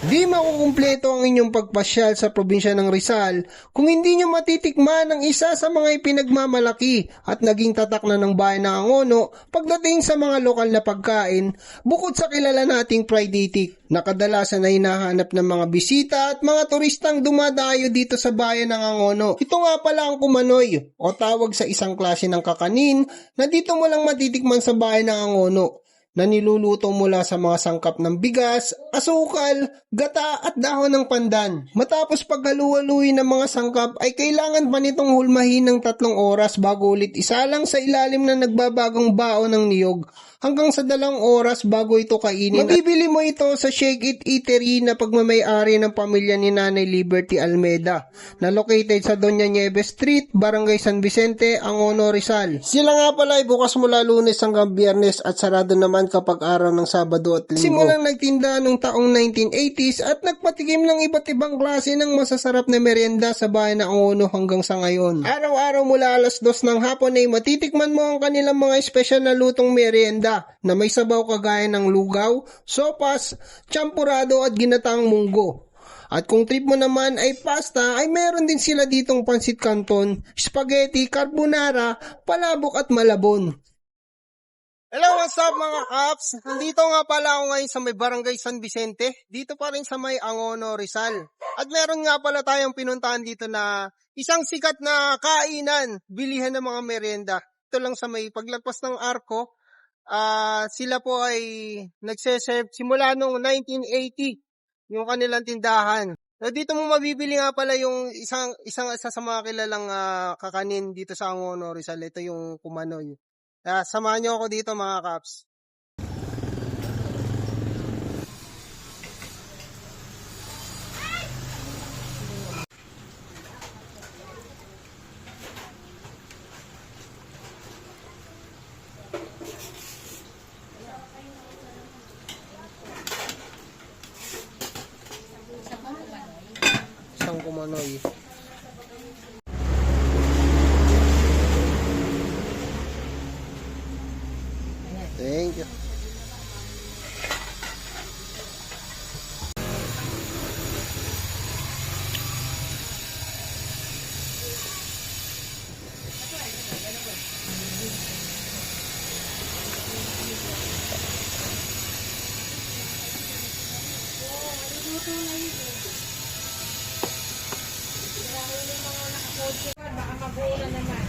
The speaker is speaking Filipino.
Di makukumpleto ang inyong pagpasyal sa probinsya ng Rizal kung hindi nyo matitikman ang isa sa mga ipinagmamalaki at naging tatak na ng bayan ng Angono pagdating sa mga lokal na pagkain bukod sa kilala nating fried itik na kadalasan ay hinahanap ng mga bisita at mga turistang dumadayo dito sa bayan ng Angono. Ito nga pala ang kumanoy o tawag sa isang klase ng kakanin na dito mo lang matitikman sa bayan ng Angono, na niluluto mula sa mga sangkap ng bigas, asukal, gata at dahon ng pandan. Matapos paghalu-haluin ng mga sangkap ay kailangan pa nitong hulmahin ng 3 oras bago ulit isalang sa ilalim na nagbabagong baon ng niyog hanggang sa 2 oras bago ito kainin. Mabibili mo ito sa Shake It Eatery na pagmamay-ari ng pamilya ni Nanay Liberty Almeda na located sa Doña Nieves Street, Barangay San Vicente, Angono, Rizal. Sila nga pala ay bukas mula Lunes hanggang Biyernes at sarado naman kapag araw ng Sabado at Linggo. Simulang nagtinda noong taong 1980s at nagpatikim ng iba't ibang klase ng masasarap na merienda sa bayan ng Angono hanggang sa ngayon. Araw-araw mula alas 2 ng hapon ay matitikman mo ang kanilang mga espesyal na lutong merienda na may sabaw kagaya ng lugaw, sopas, champurado at ginataang munggo. At kung trip mo naman ay pasta, ay meron din sila ditong pansit canton, spaghetti, carbonara, palabok at malabon. Hello, what's up mga kaps? Nandito nga pala ako ngayon sa may Barangay San Vicente, dito pa rin sa may Angono, Rizal. At meron nga pala tayong pinuntahan dito na isang sikat na kainan, bilihan ng mga merienda. Ito lang sa may paglagpas ng Arco, sila po ay nagseserve simula noong 1980, yung kanilang tindahan. So, dito mo mabibili nga pala yung isa sa mga kilalang kakanin dito sa Angono, Rizal. Ito yung kumanoy. Samahan nyo ako dito mga kaps. Isang kumanoy. Thank you. Baka mabuo naman.